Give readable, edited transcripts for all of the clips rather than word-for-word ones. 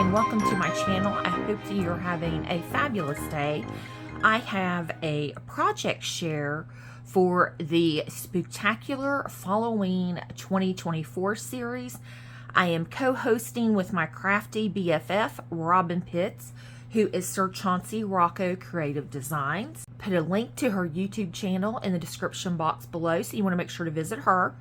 and welcome to my channel. I hope that you're having a fabulous day. I have a project share for the Spooktacular Falloween 2024 series. I am co-hosting with my crafty BFF, Robyn who is Sir Chauncey Rocco Creative Designs. Put a link to her YouTube channel in the description box below, so you want to make sure to visit her.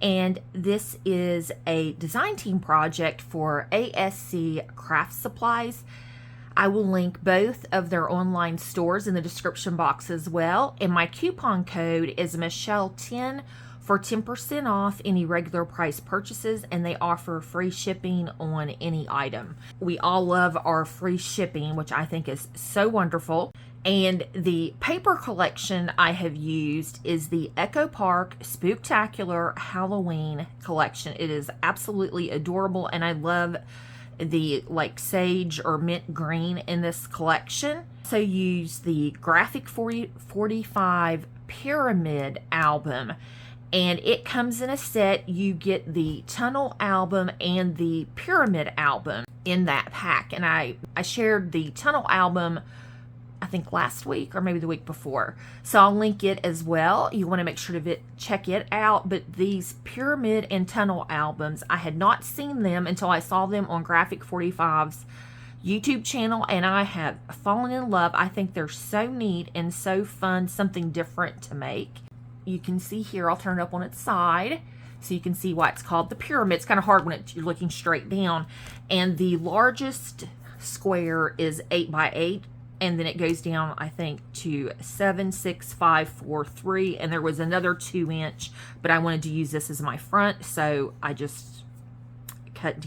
And this is a design team project for ASC Craft Supplies. I will link both of their online stores in the description box as well. And my coupon code is Michelle10 for 10% off any regular price purchases, and they offer free shipping on any item. We all love our free shipping, which I think is so wonderful. And the paper collection I have used is the Echo Park Spooktacular Halloween collection. It is absolutely adorable, and I love the like sage or mint green in this collection. So use the Graphic 45 Pyramid album, and it comes in a set. You get the Tunnel album and the Pyramid album in that pack, and I shared the Tunnel album I think last week or maybe the week before, so I'll link it as well. You want to make sure to check it out. But these Pyramid and Tunnel albums, I had not seen them until I saw them on Graphic 45's YouTube channel, and I have fallen in love. I think they're so neat and so fun, something different to make. You can see here, I'll turn it up on its side so you can see why it's called the pyramid. It's kind of hard when you're looking straight down, and the largest square is 8 by 8. And then it goes down, I think, to 7, 6, 5, 4, 3. And there was another 2-inch, but I wanted to use this as my front, so I just cut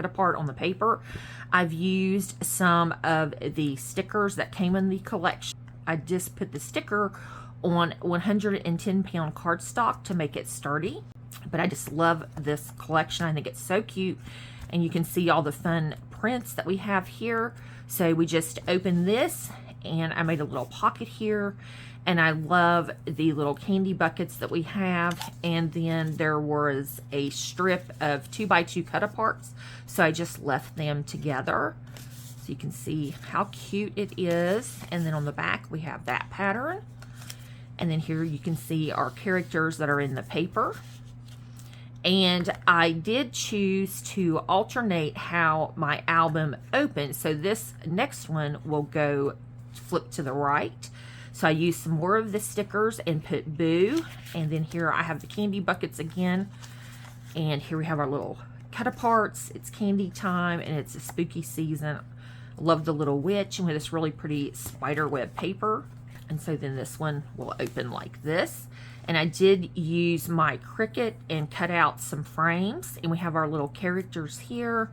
apart on the paper. I've used some of the stickers that came in the collection. I just put the sticker on 110-pound cardstock to make it sturdy. But I just love this collection. I think it's so cute. And you can see all the fun prints that we have here. So we just opened this, and I made a little pocket here, and I love the little candy buckets that we have. And then there was a strip of 2x2 cut-aparts, so I just left them together so you can see how cute it is. And then on the back we have that pattern, and then here you can see our characters that are in the paper. And I did choose to alternate how my album opens. So this next one will go flip to the right. So I used some more of the stickers and put boo. And then here I have the candy buckets again. And here we have our little cut-aparts. It's candy time, and it's a spooky season. I love the little witch, and with this really pretty spider web paper. And so then this one will open like this. And I did use my Cricut and cut out some frames. And we have our little characters here.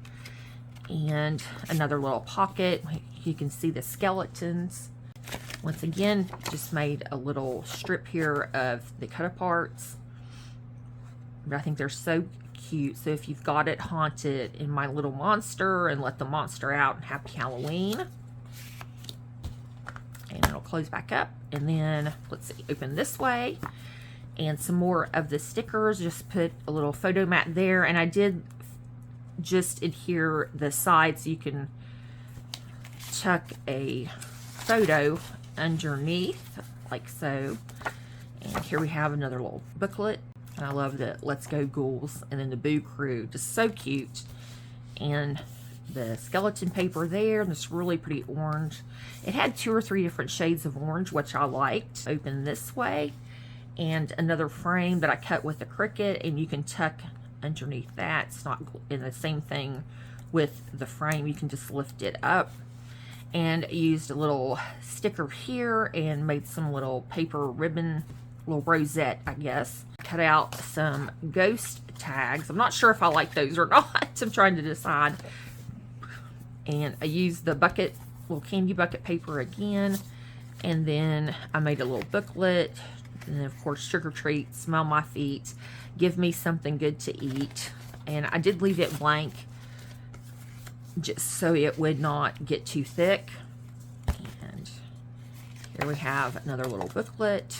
And another little pocket. You can see the skeletons. Once again, just made a little strip here of the cut-aparts. But I think they're so cute. So if you've got it, haunt it in My Little Monster and let the monster out, and happy Halloween. And it'll close back up. And then, let's see, open this way. And some more of the stickers. Just put a little photo mat there. And I did just adhere the sides so you can tuck a photo underneath, like so. And here we have another little booklet. And I love the Let's Go Ghouls. And then the Boo Crew. Just so cute. And the skeleton paper there, and this really pretty orange. It had 2 or 3 different shades of orange, which I liked. Open this way, and another frame that I cut with the Cricut, and you can tuck underneath that. It's not in the same thing with the frame. You can just lift it up. And I used a little sticker here and made some little paper ribbon, little rosette, I guess. Cut out some ghost tags. I'm not sure if I like those or not. I'm trying to decide. And I used the bucket, little candy bucket paper again. And then I made a little booklet. And then, of course, trick or treat, smell my feet, give me something good to eat. And I did leave it blank just so it would not get too thick. And here we have another little booklet.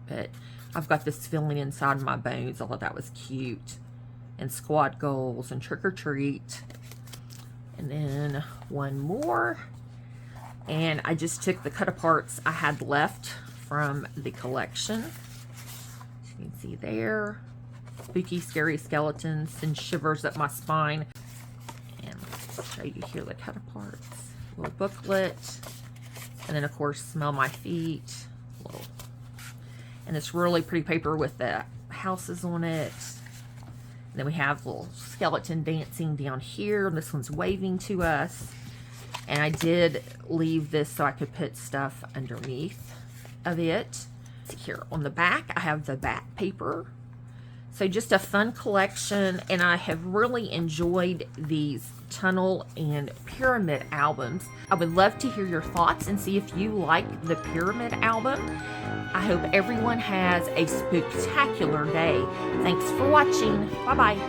But I've got this feeling inside my bones. I thought that was cute. And squad goals and trick or treat. And then one more. And I just took the cut-aparts I had left from the collection. As you can see there. Spooky, scary skeletons send shivers up my spine. And I'll show you here the cut-aparts. Little booklet. And then, of course, Smell My Feet. And this really pretty paper with the houses on it. And then we have a little skeleton dancing down here. And this one's waving to us. And I did leave this so I could put stuff underneath of it. See here on the back, I have the back paper. So just a fun collection, and I have really enjoyed these tunnel and pyramid albums. I would love to hear your thoughts and see if you like the pyramid album. I hope everyone has a spooktacular day. Thanks for watching. Bye-bye.